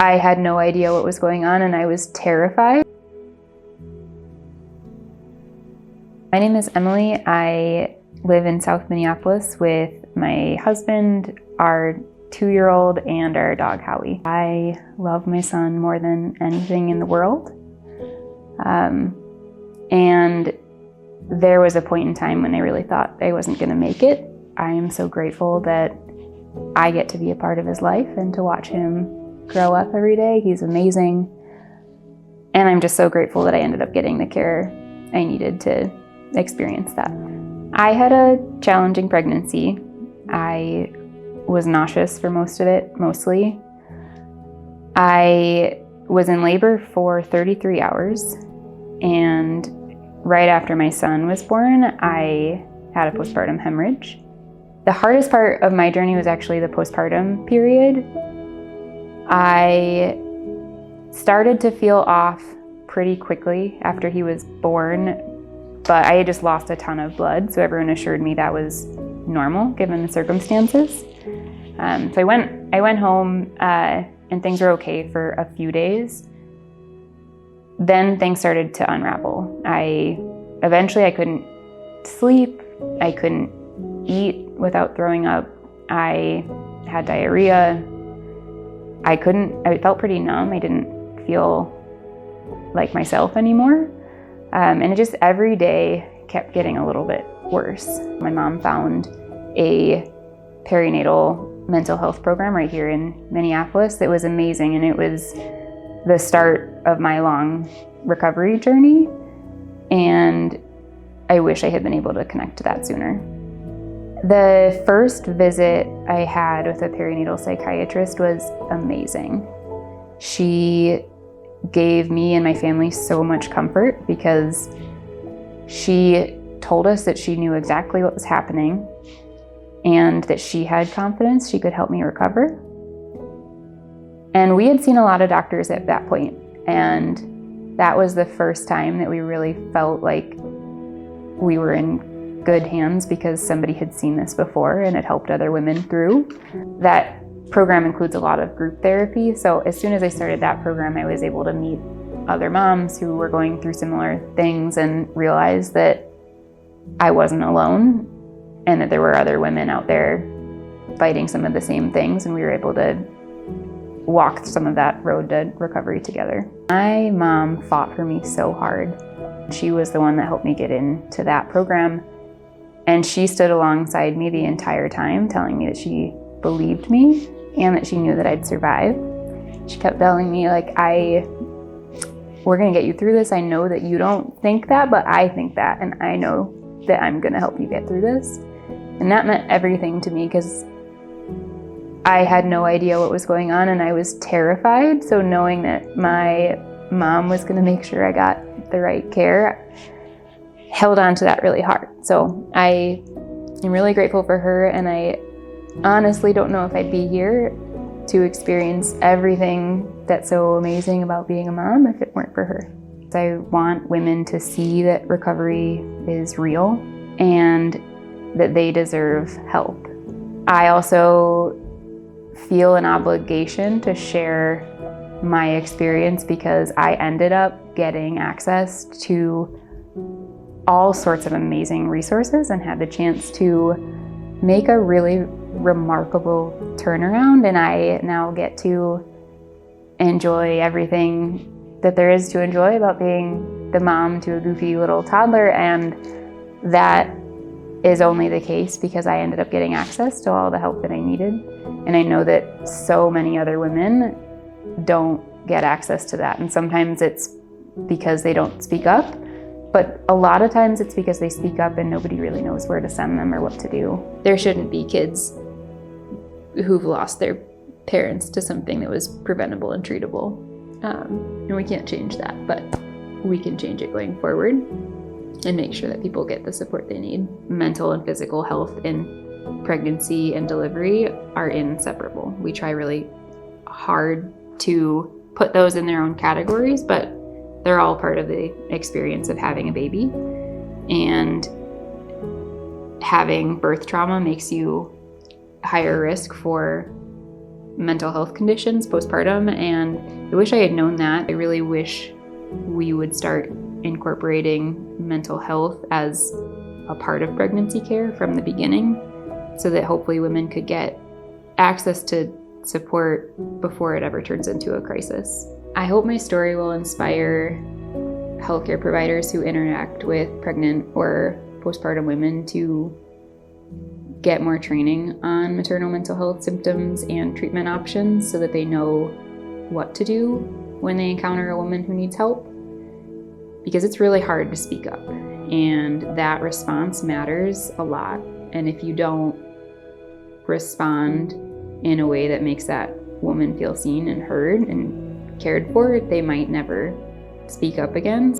I had no idea what was going on and I was terrified. My name is Emily. I live in South Minneapolis with my husband, our 2-year-old, and our dog Howie. I love my son more than anything in the world. And there was a point in time when I really thought I wasn't going to make it. I am so grateful that I get to be a part of his life and to watch him grow up every day. He's amazing. And I'm just so grateful that I ended up getting the care I needed to experience that. I had a challenging pregnancy. I was nauseous for most of it, mostly. I was in labor for 33 hours, and right after my son was born, I had a postpartum hemorrhage. The hardest part of my journey was actually the postpartum period. I started to feel off pretty quickly after he was born, but I had just lost a ton of blood, so everyone assured me that was normal given the circumstances. So I went home and things were okay for a few days. Then things started to unravel. Eventually I couldn't sleep, I couldn't eat without throwing up, I had diarrhea, I felt pretty numb, I didn't feel like myself anymore. And it just every day kept getting a little bit worse. My mom found a perinatal mental health program right here in Minneapolis that was amazing, and it was the start of my long recovery journey, and I wish I had been able to connect to that sooner. The first visit I had with a perinatal psychiatrist was amazing. She gave me and my family so much comfort because she told us that she knew exactly what was happening and that she had confidence she could help me recover. And we had seen a lot of doctors at that point, and that was the first time that we really felt like we were in good hands because somebody had seen this before and had helped other women through. That program includes a lot of group therapy, so as soon as I started that program, I was able to meet other moms who were going through similar things and realize that I wasn't alone and that there were other women out there fighting some of the same things, and we were able to walk some of that road to recovery together. My mom fought for me so hard. She was the one that helped me get into that program, and she stood alongside me the entire time, telling me that she believed me and that she knew that I'd survive. She kept telling me, like, we're gonna get you through this. I know that you don't think that, but I think that, and I know that I'm gonna help you get through this. And that meant everything to me because I had no idea what was going on and I was terrified. So knowing that my mom was gonna make sure I got the right care, held on to that really hard. So I am really grateful for her, and I honestly don't know if I'd be here to experience everything that's so amazing about being a mom if it weren't for her. I want women to see that recovery is real and that they deserve help. I also feel an obligation to share my experience because I ended up getting access to all sorts of amazing resources and had the chance to make a really remarkable turnaround, and I now get to enjoy everything that there is to enjoy about being the mom to a goofy little toddler, and that is only the case because I ended up getting access to all the help that I needed. And I know that so many other women don't get access to that, and sometimes it's because they don't speak up, but a lot of times it's because they speak up and nobody really knows where to send them or what to do. There shouldn't be kids who've lost their parents to something that was preventable and treatable. And we can't change that, but we can change it going forward and make sure that people get the support they need. Mental and physical health in pregnancy and delivery are inseparable. We try really hard to put those in their own categories, but they're all part of the experience of having a baby. And having birth trauma makes you higher risk for mental health conditions postpartum, and I wish I had known that. I really wish we would start incorporating mental health as a part of pregnancy care from the beginning, so that hopefully women could get access to support before it ever turns into a crisis. I hope my story will inspire healthcare providers who interact with pregnant or postpartum women to get more training on maternal mental health symptoms and treatment options so that they know what to do when they encounter a woman who needs help. Because it's really hard to speak up, and that response matters a lot. And if you don't respond in a way that makes that woman feel seen and heard and cared for, they might never speak up again.